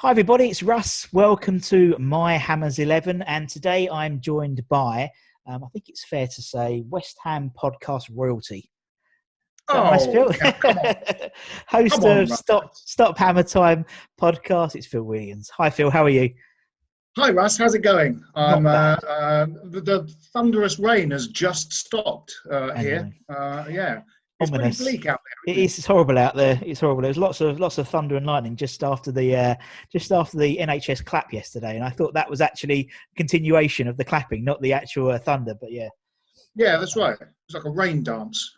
Hi everybody, it's Russ. Welcome to My Hammers 11, and today I'm joined by, I think it's fair to say, West Ham podcast royalty. Is that nice, Oh, Phil? yeah, come on. Host Come on, of Russ. Stop Hammer Time podcast. It's Phil Williams. Hi Phil, how are you? Hi, Russ. How's it going? Not bad. The thunderous rain has just stopped I here. know. Yeah, it's pretty Ominous. bleak out It there, isn't is. It's horrible out there. It's horrible. There's lots of thunder and lightning just after the NHS clap yesterday, and I thought that was actually a continuation of the clapping, not the actual thunder. But yeah. it? Yeah, that's right. It's like a rain dance.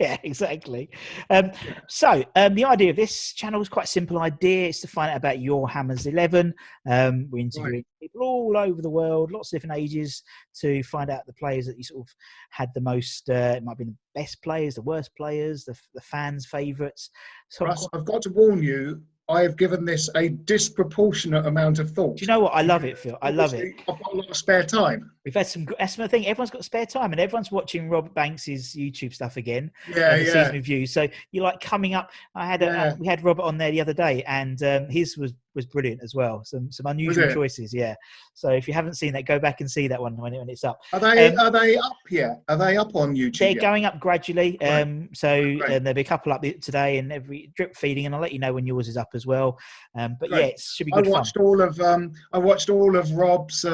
Yeah, exactly. Yeah. The idea of this channel is quite a simple idea. It's to find out about your Hammers 11. We're interviewing people all over the world, lots of different ages, to find out the players that you sort of had the most, it might be the best players, the worst players, the fans' favourites. So Russ, I've got to warn you, I have given this a disproportionate amount of thought. do you know what? I love it, Phil. I love it. Obviously, I've got a lot of spare time. We've had some. That's the thing. Everyone's got spare time, and everyone's watching Rob Banks's YouTube stuff again. Yeah, The yeah. season reviews. So you're like coming up. Yeah. We had Robert on there the other day, and his was brilliant as well. Some unusual choices. Yeah. So if you haven't seen that, go back and see that one when it's up. Are they up yet? Are they up on YouTube They're yet? going up gradually. Right. There'll be a couple up today, and every drip feeding, and I'll let you know when yours is up as well. But yeah, it should be good fun. I watched all of Rob's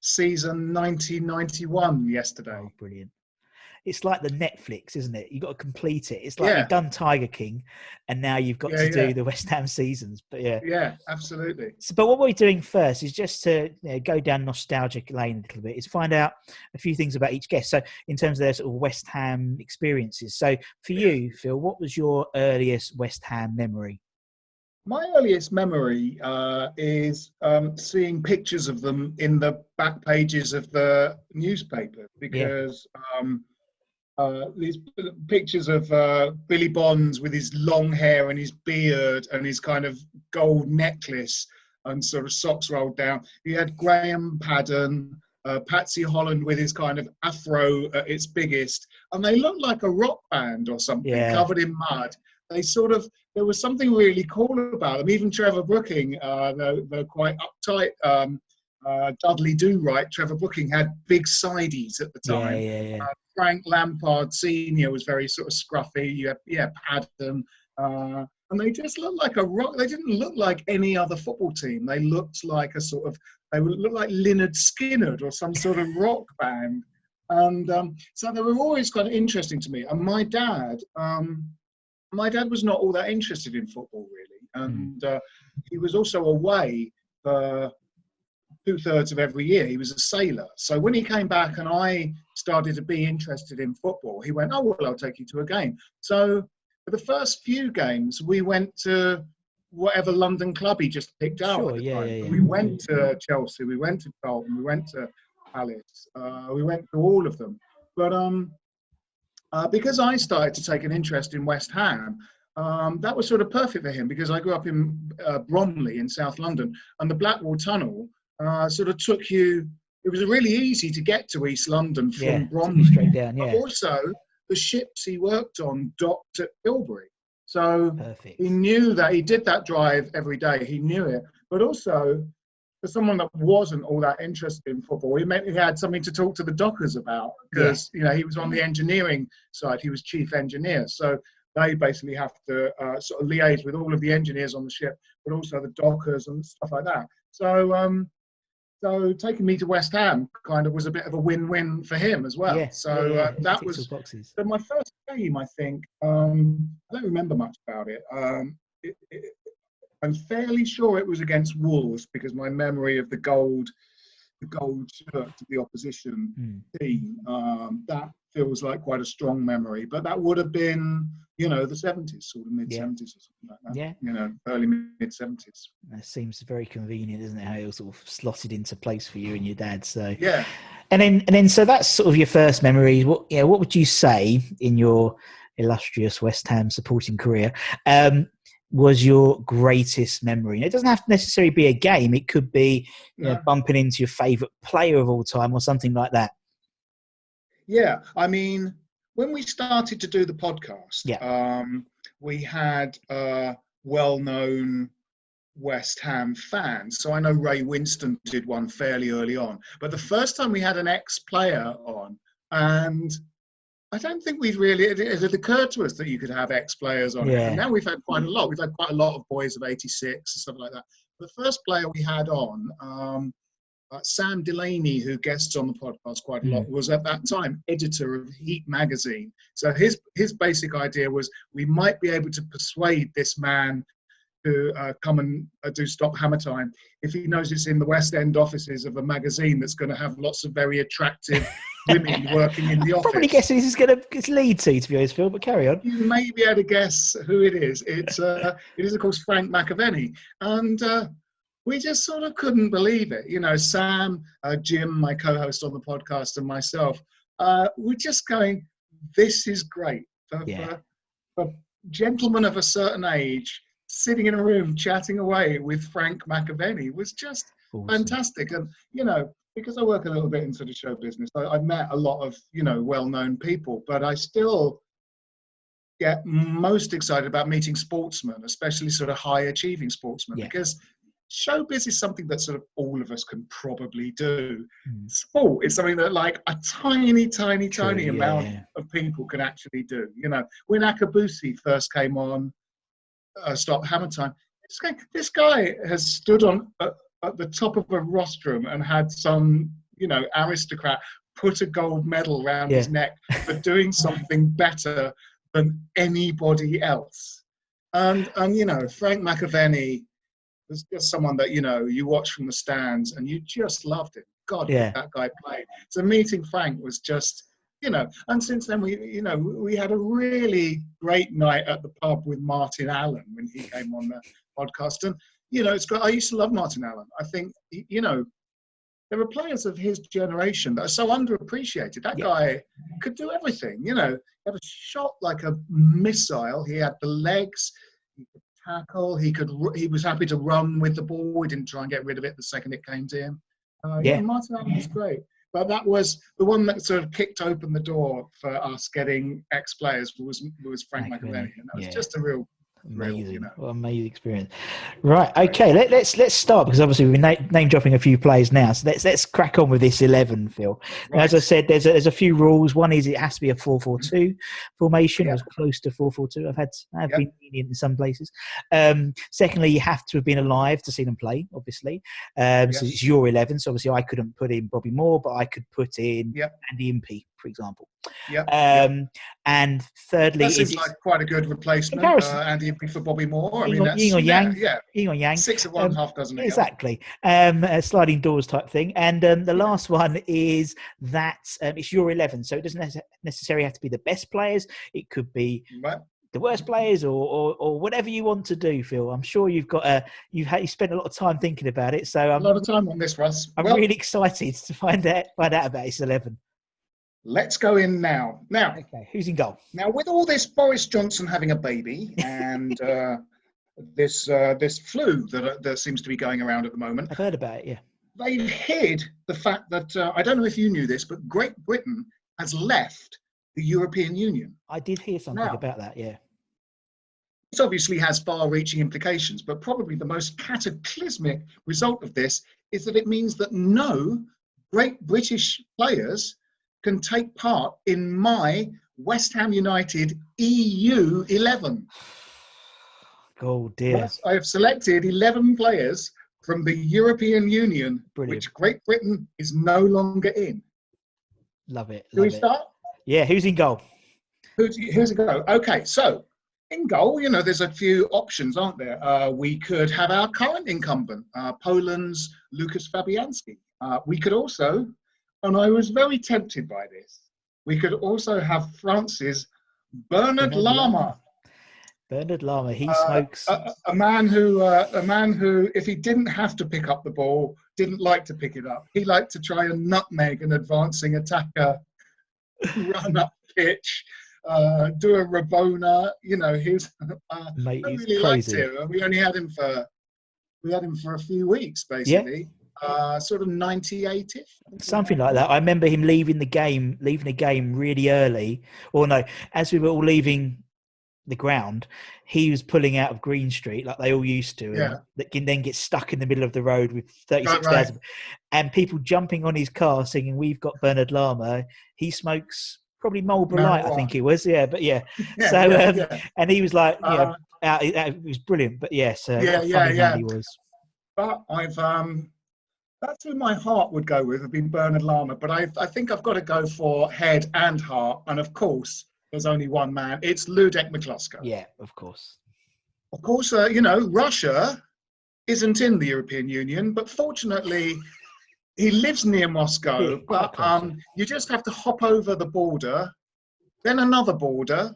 season 1991 yesterday. Oh, brilliant. It's like the Netflix, isn't it? You've got to complete it. It's like you've done Tiger King, and now you've got to do the West Ham seasons. But yeah, absolutely. So, but what we're doing first is just to go down nostalgic lane a little bit. Is find out a few things about each guest. So, in terms of their sort of West Ham experiences. So, for you, Phil, what was your earliest West Ham memory? My earliest memory is seeing pictures of them in the back pages of the newspaper, because these pictures of Billy Bonds with his long hair and his beard and his kind of gold necklace and sort of socks rolled down. You had Graham Paddon, Patsy Holland with his kind of afro at its biggest, and they looked like a rock band or something, covered in mud. There was something really cool about them. Even Trevor Brooking, the quite uptight Dudley Do-Right, Trevor Brooking had big sideys at the time. Yeah. Frank Lampard Senior was very sort of scruffy. You had Paddon, and they just looked like a rock. They didn't look like any other football team. They looked like they would look like Lynyrd Skynyrd or some sort of rock band. And so they were always kind of interesting to me. And my dad was not all that interested in football, really. And he was also away for 2/3 of every year. He was a sailor. So when he came back and I started to be interested in football, he went, "Oh, well, I'll take you to a game." So for the first few games, we went to whatever London club he just picked out at the time. Yeah. We went to Chelsea, we went to Bolton, we went to Palace, we went to all of them. But because I started to take an interest in West Ham, that was sort of perfect for him, because I grew up in Bromley in South London, and the Blackwall Tunnel sort of took you. It was really easy to get to East London from Bromley. Straight down, But also, the ships he worked on docked at Tilbury. So he knew that he did that drive every day. He knew it. But also, for someone that wasn't all that interested in football, he had something to talk to the dockers about, because he was on the engineering side. He was chief engineer. So they basically have to sort of liaise with all of the engineers on the ship, but also the dockers and stuff like that. So taking me to West Ham kind of was a bit of a win-win for him as well. That was my first game, I think. I don't remember much about it. I'm fairly sure it was against Wolves, because my memory of the gold shirt of the opposition team, that feels like quite a strong memory. But that would have been, the 70s, sort of mid-70s or something like that. Yeah. Early mid-70s. That seems very convenient, isn't it? How it all sort of slotted into place for you and your dad. So yeah. And then so that's sort of your first memories. What would you say in your illustrious West Ham supporting career was your greatest memory? And it doesn't have to necessarily be a game. It could be bumping into your favourite player of all time or something like that. Yeah, I mean, when we started to do the podcast, we had a well-known West Ham fans. So I know Ray Winston did one fairly early on. But the first time we had an ex-player on, and I don't think it had occurred to us that you could have ex-players on it. And now we've had quite a lot. We've had quite a lot of boys of 86 and stuff like that. The first player we had on, Sam Delaney, who guests on the podcast quite a lot, was at that time editor of Heat magazine. So his basic idea was we might be able to persuade this man to come and do Stop Hammer Time if he knows it's in the West End offices of a magazine that's going to have lots of very attractive women working in the office. Probably guessing this is going to lead to be honest, Phil, but carry on. You may be able to guess who it is. It is, of course, Frank McAvenny. And we just sort of couldn't believe it. You know, Sam, Jim, my co-host on the podcast, and myself, we're just going, this is great. For gentlemen of a certain age, sitting in a room chatting away with Frank McAvenny was just fantastic. And, you know, because I work a little bit into the show business, I've met a lot of, you know, well-known people, but I still get most excited about meeting sportsmen, especially sort of high-achieving sportsmen, because showbiz is something that sort of all of us can probably do. Sport is something that like a tiny amount of people can actually do. You know, when Akabusi first came on Stop Hammer Time, this guy has stood on at the top of a rostrum and had some, you know, aristocrat put a gold medal around his neck for doing something better than anybody else. And you know, Frank McAvenny was just someone that, you know, you watch from the stands and you just loved it. God, that guy played. So meeting Frank was just, you know, and since then we had a really great night at the pub with Martin Allen when he came on the podcast. And, you know, it's great. I used to love Martin Allen. I think, you know, there are players of his generation that are so underappreciated. That guy could do everything, you know. He had a shot like a missile. He had the legs. He could tackle. He was happy to run with the ball. He didn't try and get rid of it the second it came to him. Martin Allen was great. But that was the one that sort of kicked open the door for us getting ex-players was Frank McAvenny. And that was just a real amazing, you know. what an amazing experience. Right, okay, let's start, because obviously we've been name dropping a few players now. So let's crack on with this 11, Phil. Now, as I said, there's a few rules. One is it has to be a 4-4-2 formation, or as close to 4-4-2. I've been lenient in some places. Secondly, you have to have been alive to see them play, obviously. So it's your 11. So obviously I couldn't put in Bobby Moore, but I could put in Andy Impey, for example. And thirdly, that seems like quite a good replacement. Andy Impey for Bobby Moore. I mean, that's yin or yang. Yeah. Yin or yang. 6 of one, half dozen of the exactly. A sliding doors type thing. And the last one is that it's your 11, so it doesn't necessarily have to be the best players. It could be the worst players, or whatever you want to do, Phil. I'm sure you've spent a lot of time thinking about it. So a lot of time on this, Russ. I'm really excited to find out about this 11. Let's go in now. Now, okay, who's in goal? Now, with all this Boris Johnson having a baby and this flu that seems to be going around at the moment, I've heard about it. Yeah, they hid the fact that I don't know if you knew this, but Great Britain has left the European Union. I did hear something about that. Yeah, this obviously has far-reaching implications, but probably the most cataclysmic result of this is that it means that no great British players can take part in my West Ham United EU 11. Oh dear. Yes, I have selected 11 players from the European Union, which Great Britain is no longer in. Love it. Do we start? Yeah, who's in goal? Who's in goal? Okay, so in goal, you know, there's a few options, aren't there? We could have our current incumbent, Poland's Lukas Fabianski. We could also, and I was very tempted by this, we could also have France's Bernard Lama. Bernard Lama, he smokes. A man who, if he didn't have to pick up the ball, didn't like to pick it up. He liked to try and nutmeg an advancing attacker, run up pitch, do a Rabona. You know, he's Mate, he's really crazy. liked him. We only had him for a few weeks, basically. Yeah. Sort of 98-ish. Something like that. I remember him leaving the game really early. Or no, as we were all leaving the ground, he was pulling out of Green Street like they all used to, Yeah. and that can then get stuck in the middle of the road with Right. 36,000 and people jumping on his car singing "We've Got Bernard Lama." He smokes probably Marlboro Light, I think Marijuana. it was. Yeah, but yeah. Yeah, So yeah. and he was like, Uh, it was brilliant. But yes, what yeah, a funny man yeah. he was. But I've that's who my heart would go with, would be Bernard Lama. But I think I've got to go for head and heart. And of course, there's only one man. It's Ludek McCluskey. Yeah, of course. Of course, Russia isn't in the European Union, but fortunately, he lives near Moscow. Yeah, quite but close, yeah. you just have to hop over the border, then another border,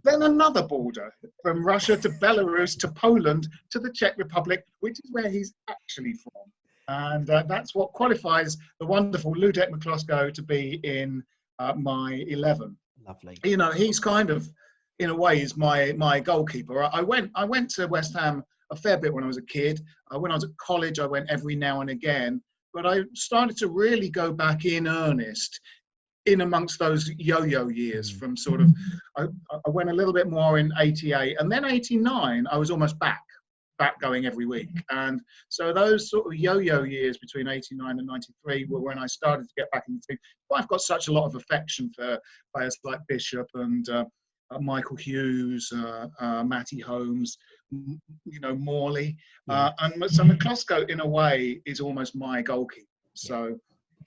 then another border from Russia to Belarus to Poland to the Czech Republic, which is where he's actually from. And that's what qualifies the wonderful Ludek McCluskey to be in my 11. Lovely. He's kind of, in a way, is my goalkeeper. I went to West Ham a fair bit when I was a kid. When I was at college, I went every now and again. But I started to really go back in earnest in amongst those yo-yo years from sort of, I went a little bit more in 88. And then 89, I was almost back going every week. And so those sort of yo-yo years between 89 and 93 were when I started to get back in the team. But I've got such a lot of affection for players like Bishop and Michael Hughes, Matty Holmes, Morley. And so McCluskey, in a way, is almost my goalkeeper. So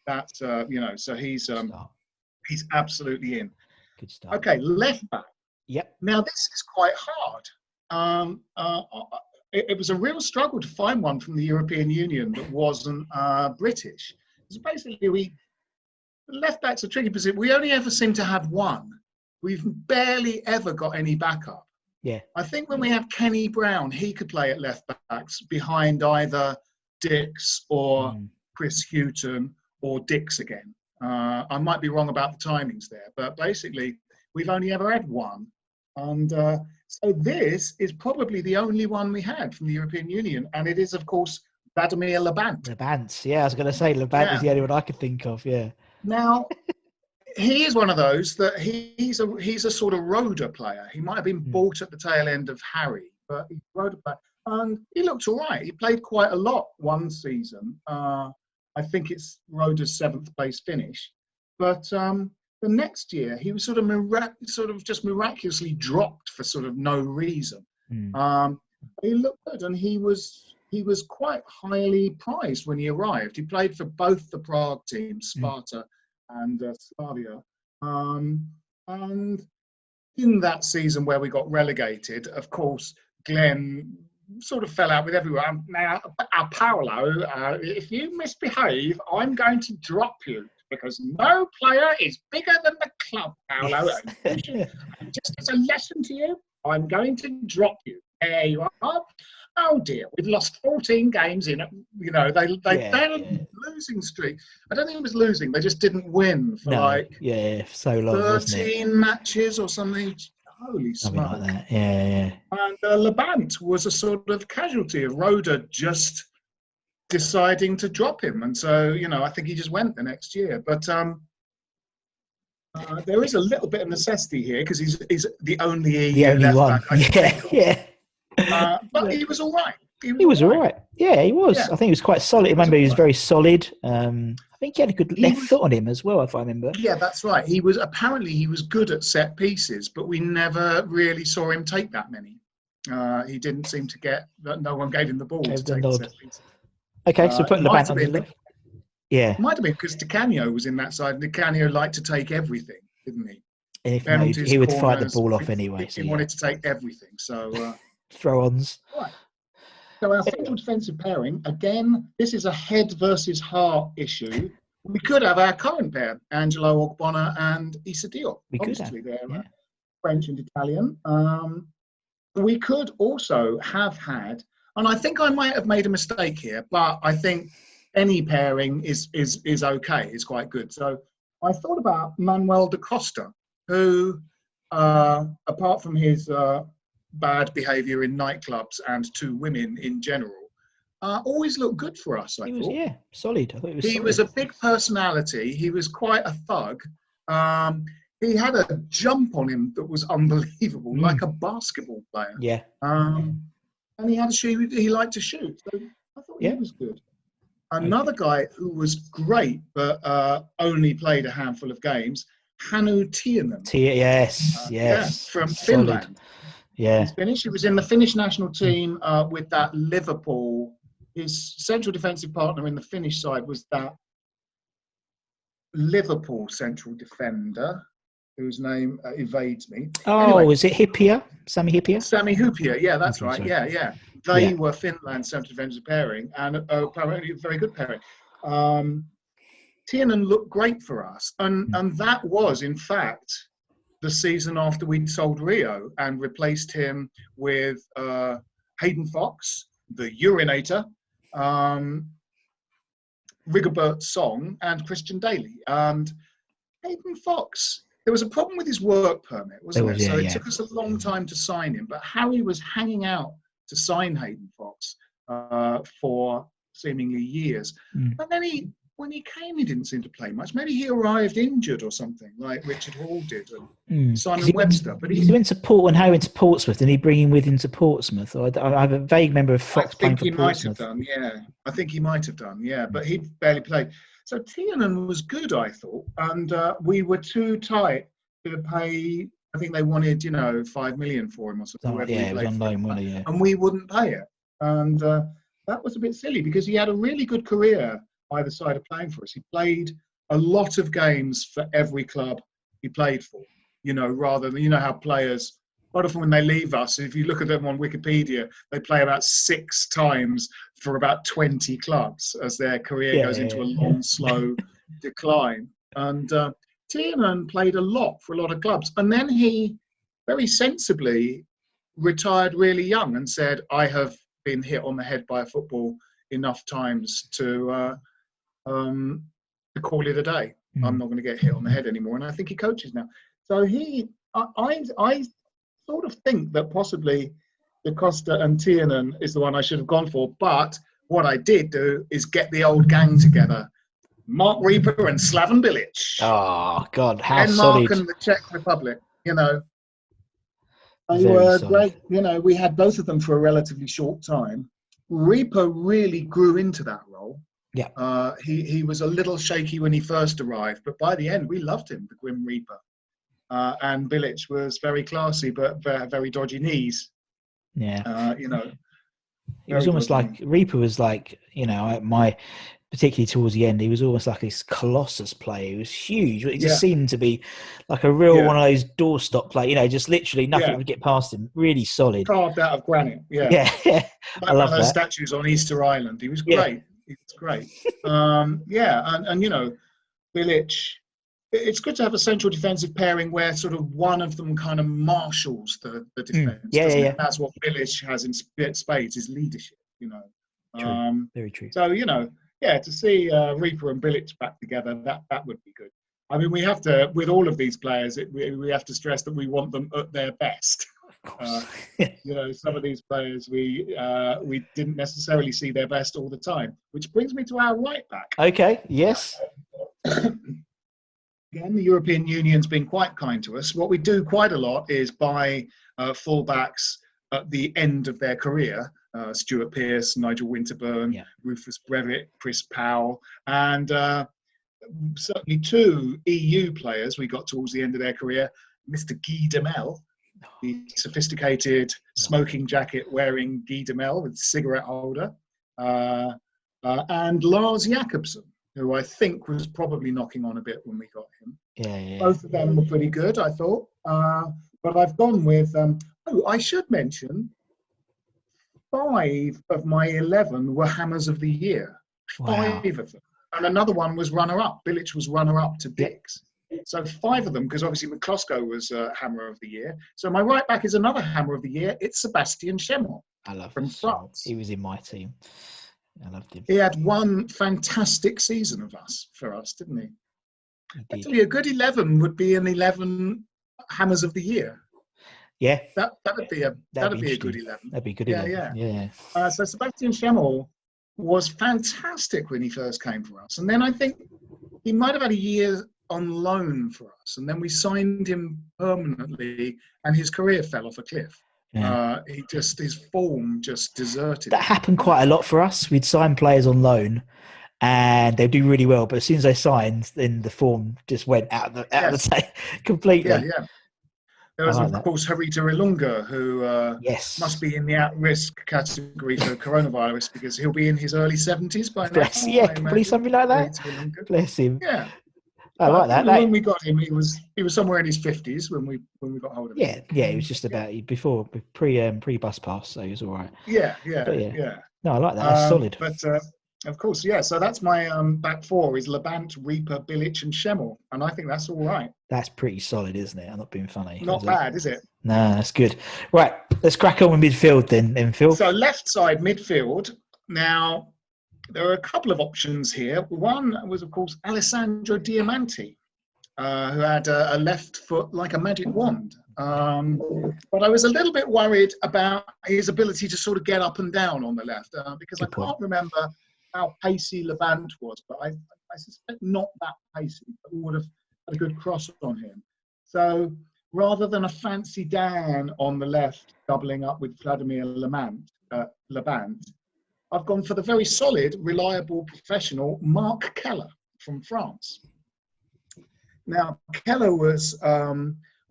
that's, so he's absolutely in. Good stuff. Okay, left back. Yep. Now, this is quite hard. It was a real struggle to find one from the European Union that wasn't British. Because basically, left back's a tricky position. We only ever seem to have one. We've barely ever got any backup. Yeah. I think when we have Kenny Brown, he could play at left backs behind either Dix or Chris Hughton or Dix again. I might be wrong about the timings there, but basically, we've only ever had one. And so this is probably the only one we had from the European Union. And it is, of course, Vladimir Labant. Labant, yeah, I was going to say Labant is the only one I could think of, yeah. Now, he is one of those that he's a sort of Roder player. He might have been bought at the tail end of Harry, but he's a Roder player. And he looked all right. He played quite a lot one season. I think it's Roder's 7th place finish. But the next year, he was sort of just miraculously dropped for sort of no reason. He looked good, and he was quite highly prized when he arrived. He played for both the Prague teams, Sparta and Slavia. And in that season where we got relegated, of course, Glenn sort of fell out with everyone. Now, Paolo, if you misbehave, I'm going to drop you, because no player is bigger than the club, Paolo. Just as a lesson to you, I'm going to drop you. There you are. Oh dear, we've lost 14 games in it. They losing streak. I don't think it was losing. They just didn't win for so long, 13 matches or something. Holy something smoke. like that. Yeah. And Labant was a sort of casualty of Roder just deciding to drop him. And so, I think he just went the next year. But there is a little bit of necessity here because he's the only left one. But he was all right. He was all right. Yeah, he was. Yeah. I think he was quite solid. I remember he was very solid. I think he had a good left foot on him as well, if I remember. Yeah, that's right. He was good at set pieces, but we never really saw him take that many. He didn't seem to get that. No one gave him the ball to take the set pieces. Okay, so putting the back on the left. Yeah. Might have been because Di Canio was in that side, and Di Canio liked to take everything, didn't he? He would fight the ball off anyway. He wanted to take everything. So throw-ons. Right. So our central defensive pairing, again, this is a head versus heart issue. We could have our current pair, Angelo Ogbonna and Issa Diop. We could Obviously, they're French and Italian. We could also have had, and I think I might have made a mistake here, but I think any pairing is okay, is quite good. So I thought about Manuel da Costa, who, apart from his bad behaviour in nightclubs and to women in general, always looked good for us, I thought. Yeah, solid. I thought He was a big personality. He was quite a thug. he had a jump on him that was unbelievable, like a basketball player. Yeah. And he had a shoot. He liked to shoot, so I thought he was good. Another guy who was great, but only played a handful of games, Hannu Tiernan. Yes. From Solid. Finland. Yeah. He's Finnish. He was in the Finnish national team with that Liverpool. His central defensive partner in the Finnish side was that Liverpool central defender, whose name evades me. Oh, anyway, is it Hyypiä? Sami Hyypiä? Sami Hyypiä, yeah, that's right. Sorry. Yeah. They were Finland's central defensive pairing, and apparently a very good pairing. Tiernan looked great for us, and that was, in fact, the season after we'd sold Rio and replaced him with Hayden Fox, the urinator, Rigobert Song, and Christian Daly. And Hayden Fox, there was a problem with his work permit, wasn't there? So it took us a long time to sign him. But Harry was hanging out to sign Hayden Fox for seemingly years. And then when he came, he didn't seem to play much. Maybe he arrived injured or something, like Richard Hall did, and Simon Webster. But he went to when Harry went to Portsmouth, did he bring him with him to Portsmouth? I have a vague memory of Fox playing for Portsmouth. I think he might have done, but he barely played. So Tiernan was good, I thought, and we were too tight to pay. I think they wanted, $5 million for him or something. It was on loan, wasn't it? And we wouldn't pay it, and that was a bit silly because he had a really good career either side of playing for us. He played a lot of games for every club he played for, rather than, how players, quite often when they leave us, if you look at them on Wikipedia, they play about 6 times for about 20 clubs as their career goes into a long, slow decline. And Tiernan played a lot for a lot of clubs. And then he very sensibly retired really young and said, I have been hit on the head by a football enough times to call it a day. I'm not going to get hit on the head anymore. And I think he coaches now. So I sort of think that possibly Da Costa and Tiernan is the one I should have gone for. But what I did do is get the old gang together. Mark Reaper and Slaven Bilic. Oh, God, how Denmark solid. and the Czech Republic, They were great. We had both of them for a relatively short time. Reaper really grew into that role. Yeah. He was a little shaky when he first arrived, but by the end, we loved him, the Grim Reaper. And Bilic was very classy, but very dodgy knees. Yeah. It was almost like Reaper was like, particularly towards the end, he was almost like this colossus player. He was huge. It just seemed to be like a real one of those doorstop play, just literally nothing would get past him. Really solid. Carved out of granite. Yeah. Like I love one of those that. statues on Easter Island. He was great. He was great. And Bilic, it's good to have a central defensive pairing where sort of one of them kind of marshals the defense. That's what Bilic has in spades, is leadership, True. Very true. So, to see Reaper and Bilic back together, that would be good. I mean, we have to, with all of these players, we have to stress that we want them at their best. Some of these players, we didn't necessarily see their best all the time, which brings me to our right back. Okay, yes. Again, the European Union's been quite kind to us. What we do quite a lot is buy fullbacks at the end of their career. Stuart Pearce, Nigel Winterburn, Rufus Brevett, Chris Powell, and certainly 2 EU players we got towards the end of their career. Mr. Guy Demel, the sophisticated smoking jacket wearing Guy Demel with cigarette holder, and Lars Jakobsen, who I think was probably knocking on a bit when we got him. Yeah. Both of them were pretty good, I thought. But I've gone with, I should mention, 5 of my 11 were Hammers of the Year. 5 of them. And another one was runner-up. Bilic was runner-up to Dix. So 5 of them, because obviously McCloskey was Hammer of the Year. So my right back is another Hammer of the Year. It's Sebastian Schemmel from France. He was in my team. I loved him. He had one fantastic season for us, didn't he? Actually, a good 11 would be an 11 Hammers of the Year. Yeah, that'd be a good 11. That'd be good. Yeah. So Sebastian Schemmel was fantastic when he first came for us, and then I think he might have had a year on loan for us, and then we signed him permanently, and his career fell off a cliff. Yeah. His form just deserted That him. happened quite a lot for us. We'd sign players on loan, and they do really well. But as soon as they signed, then the form just went out of the tape completely. Yeah. There I was, like of that. course, Harita Ilunga, who Yes. must be in the at-risk category for coronavirus because he'll be in his early 70s by now. Bless, yeah, I probably imagine. something like that. Harita Ilunga. Bless him. Yeah. I But like that. when we got him, he was somewhere in his 50s when we got hold of him. Yeah, it was just about before pre bus pass, so he was all right. Yeah. No, I like that. That's solid. But of course, yeah. So that's my back four is Labant, Reaper, Bilic, and Schemmel, and I think that's all right. That's pretty solid, isn't it? I'm not being funny. Not bad, is it? No, that's good. Right, let's crack on with midfield then, Phil. So left side midfield. Now, there are a couple of options here. One was, of course, Alessandro Diamanti, who had a left foot like a magic wand. But I was a little bit worried about his ability to sort of get up and down on the left because Good I point. can't remember how pacey Labant was, but I suspect not that pacey, but would have had a good cross on him. So rather than a fancy Dan on the left, doubling up with Vladimir Labant, I've gone for the very solid, reliable, professional Marc Keller from France. Now, Keller was a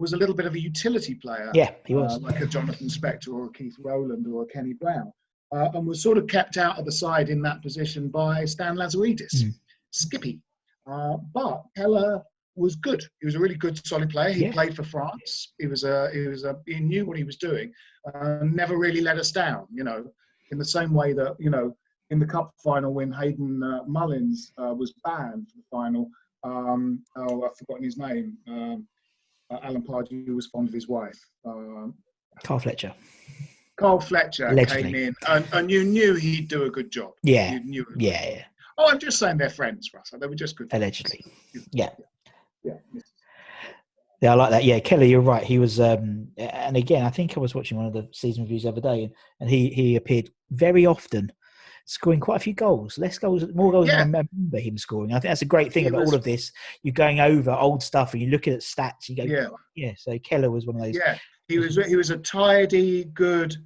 little bit of a utility player. Yeah, he was. Like a Jonathan Spector or a Keith Rowland or a Kenny Brown. And was sort of kept out of the side in that position by Stan Lazaridis, Skippy. But Keller was good. He was a really good, solid player. He played for France. He knew what he was doing. Never really let us down, in the same way that, in the cup final when Hayden Mullins was banned for the final. I've forgotten his name. Alan Pardew was fond of his wife. Carl Fletcher. Carl Fletcher Allegedly. came in, and you knew he'd do a good job. Yeah. You knew it. Yeah. Oh, I'm just saying they're friends, Russell. They were just good friends. Allegedly. Yeah. Yeah. Yeah, I like that. Yeah, Kelly, you're right. He was, and again, I think I was watching one of the season reviews the other day, and he appeared very often, scoring quite a few goals, more goals than I remember him scoring. I think that's a great thing about all of this. You're going over old stuff and you're looking at stats. You go, yeah. So Keller was one of those. Yeah, he was a tidy, good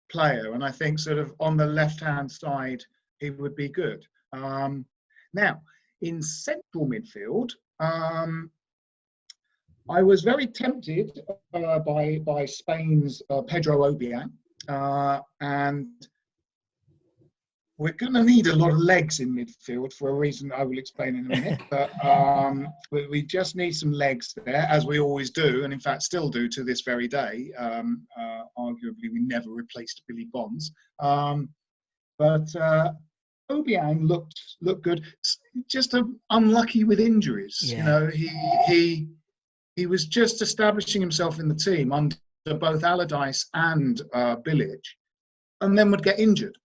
player, and I think sort of on the left-hand side he would be good. Now, in central midfield, I was very tempted by Spain's Pedro Obiang, and we're going to need a lot of legs in midfield for a reason I will explain in a minute. But we just need some legs there, as we always do, and in fact still do to this very day. Arguably, we never replaced Billy Bonds. But Obiang looked good. Just unlucky with injuries. Yeah. He was just establishing himself in the team under both Allardyce and Bilic, and then would get injured.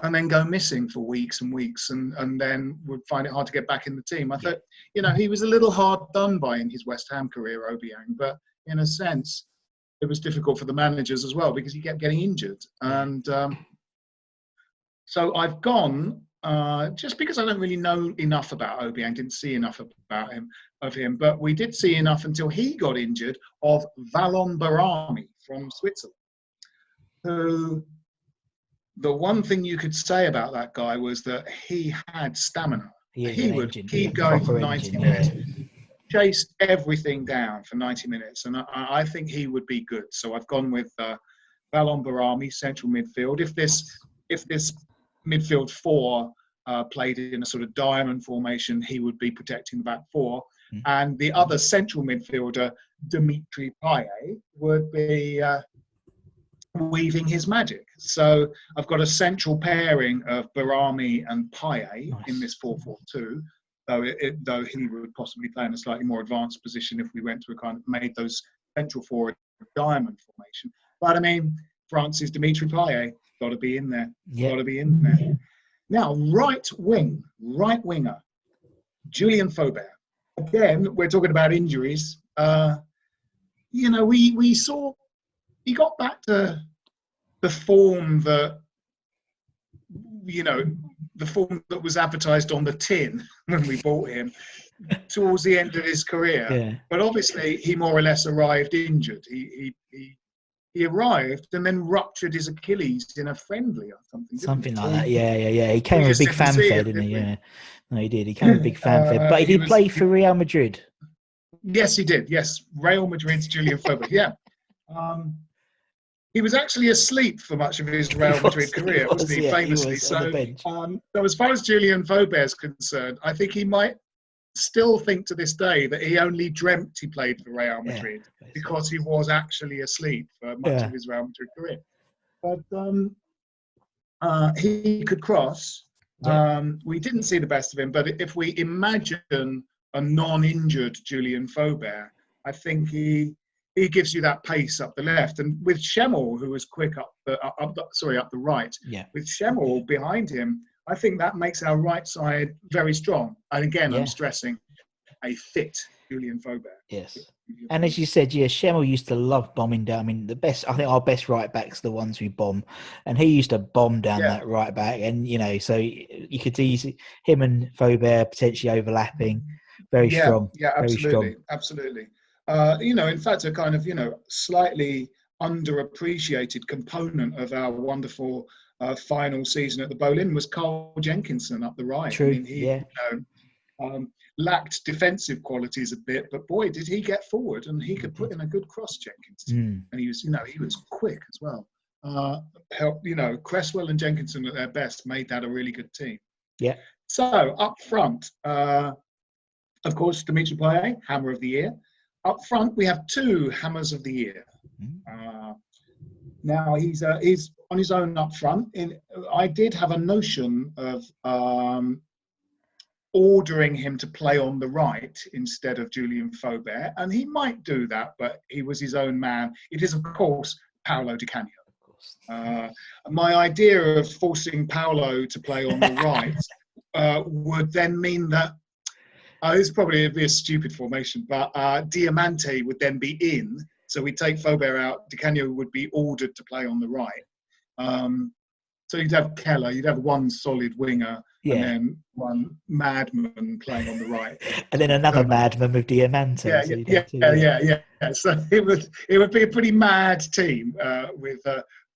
And then go missing for weeks and weeks, and then would find it hard to get back in the team. I thought, he was a little hard done by in his West Ham career, Obiang, but in a sense, it was difficult for the managers as well because he kept getting injured. And so I've gone, just because I don't really know enough about Obiang, didn't see enough of him, but we did see enough until he got injured of Valon Barami from Switzerland, who... The one thing you could say about that guy was that he had stamina. He would keep going for 90 minutes, chased everything down for 90 minutes, and I think he would be good. So I've gone with Valon Barami, central midfield. If this midfield four played in a sort of diamond formation, he would be protecting the back four, and the other central midfielder, Dimitri Payet, would be weaving his magic. So I've got a central pairing of Barami and Payet in this 4-4-2, though he would possibly play in a slightly more advanced position if we went to a kind of made those central forward diamond formation. But I mean, France's Dimitri Payet got to be in there. Got to be in there. Now, right winger, Julian Faubert. Again, we're talking about injuries. We saw. He got back to the form that the form that was advertised on the tin when we bought him towards the end of his career. Yeah. But obviously, he more or less arrived injured. He arrived and then ruptured his Achilles in a friendly or something. Something didn't like that. he? Yeah. He came with a just big didn't see fanfare, him, didn't did he? we? Yeah. No, he did. He came with a big fanfare. But he did play for Real Madrid. Yes, he did. Yes, Real Madrid's Julian Faubert. Yeah. He was actually asleep for much of his Real Madrid career, wasn't he? Yeah, Famously. he was on the bench. So as far as Julian Faubert is concerned, I think he might still think to this day that he only dreamt he played for Real Madrid because he was actually asleep for much of his Real Madrid career. But he could cross. We didn't see the best of him, but if we imagine a non-injured Julian Faubert, I think he gives you that pace up the left. And with Schemmel, who was quick up the right, with Schemmel behind him, I think that makes our right side very strong. And again, I'm stressing a fit Julian Faubert. Yes. And as you said, Schemmel used to love bombing down. I mean, I think our best right backs are the ones who bomb. And he used to bomb down that right back. And, so you could see him and Faubert potentially overlapping. Very strong. Yeah, absolutely. Very strong. Absolutely. In fact, a kind of, slightly underappreciated component of our wonderful final season at the Boleyn was Carl Jenkinson up the right. True. I mean, he lacked defensive qualities a bit, but boy, did he get forward, and he could put in a good cross, Jenkinson. And he was quick as well. Cresswell and Jenkinson at their best made that a really good team. Yeah. So up front, of course, Dimitri Payet, Hammer of the Year. Up front, we have 2 Hammers of the Year. Now he's on his own up front. I did have a notion of ordering him to play on the right instead of Julian Faubert, and he might do that, but he was his own man. It is, of course, Paolo Di Canio. My idea of forcing Paolo to play on the right would then mean that this probably would be a stupid formation, but Diamante would then be in. So we'd take Faubert out. Di Canio would be ordered to play on the right. So you'd have Keller, you'd have one solid winger, and then one madman playing on the right. And then another madman with Diamante. Yeah. So it would be a pretty mad team with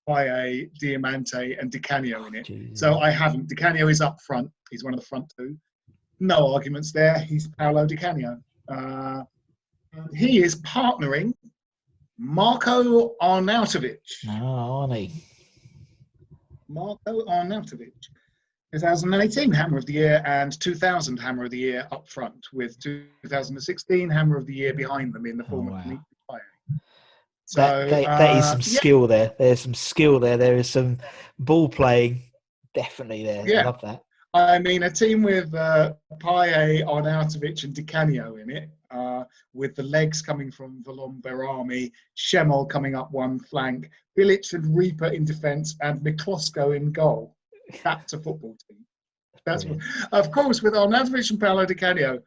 Payet, Diamante and Di Canio in it. Jesus. So I haven't. Di Canio is up front. He's one of the front 2. No arguments there. He's Paolo Di Canio. He is partnering Marko Arnautovic. Oh, Arnie. Marko Arnautovic. 2018 Hammer of the Year and 2000 Hammer of the Year up front, with 2016 Hammer of the Year behind them in the form of Dimitri Payet. So that is some skill there. There's some skill there. There is some ball playing definitely there. Yeah. I love that. I mean, a team with Payet, Arnautovic and Di Canio in it, with the legs coming from Valon Berami, Schemmel coming up one flank, Bilic and Reaper in defence, and Miklosko in goal. That's a football team. Of course, with Arnautovic and Paolo Di Canio,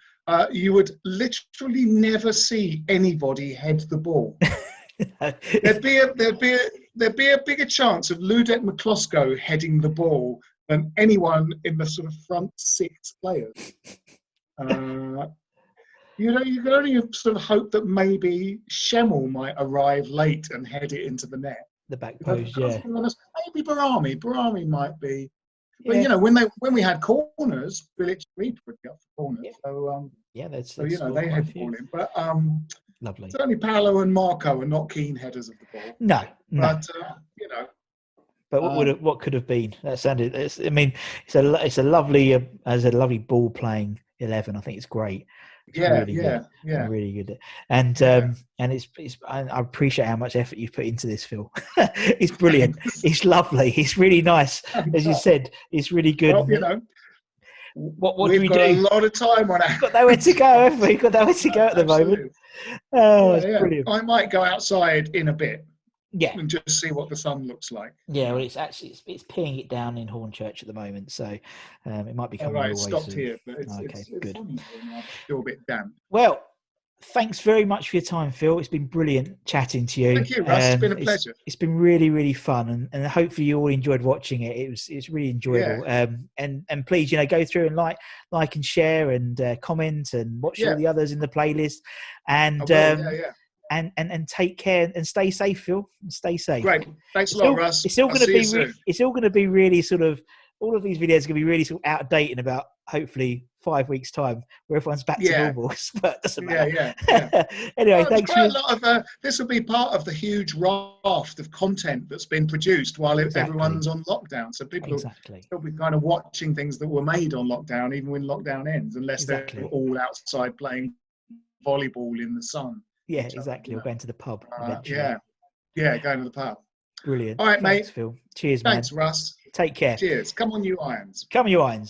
you would literally never see anybody head the ball. There'd be a bigger chance of Ludek Miklosko heading the ball than anyone in the sort of front 6 players. You could only sort of hope that maybe Schemmel might arrive late and head it into the net. The back post, yeah. Maybe Berami might be. But when we had corners, Bilic Reaper would get up for corners. Yeah. So they head the ball in. But lovely. Certainly Paolo and Marco are not keen headers of the ball. No. But But what could have been? That sounded. It's a lovely, as a lovely ball playing 11. I think it's great. It's really good. And I appreciate how much effort you've put into this, Phil. It's brilliant. It's lovely. It's really nice. As you said, it's really good. Well, what do we do? We've got a lot of time on it. We've got nowhere to go, haven't we? We've got nowhere to go at the moment. Oh, it's brilliant. I might go outside in a bit. Yeah, and just see what the sun looks like. Yeah, well, it's peeing it down in Hornchurch at the moment, so it might be coming. All right, it's stopped soon. here, but it's good. funny. Still a bit damp. Well, thanks very much for your time, Phil. It's been brilliant chatting to you. Thank you, Russ. It's been a pleasure. It's been really, really fun, and hopefully you all enjoyed watching it. It's really enjoyable. Yeah. And please, go through and like and share and comment and watch all the others in the playlist. And and take care and stay safe, Phil. And stay safe. Great. Thanks a lot, Russ. It's still going to be. It's all going to be really sort of. All of these videos are going to be really sort of out of date in about hopefully 5 weeks' time, where everyone's back to normal. But it doesn't matter. Anyway, thanks for a lot of. This will be part of the huge raft of content that's been produced while everyone's on lockdown. So people will still be kind of watching things that were made on lockdown, even when lockdown ends, unless they're all outside playing volleyball in the sun. Yeah, exactly. Or going to the pub eventually. Going to the pub. Brilliant. All right, Thanks, mate. Phil. Cheers, man. Thanks, Russ. Take care. Cheers. Come on, you Irons. Come on, you Irons.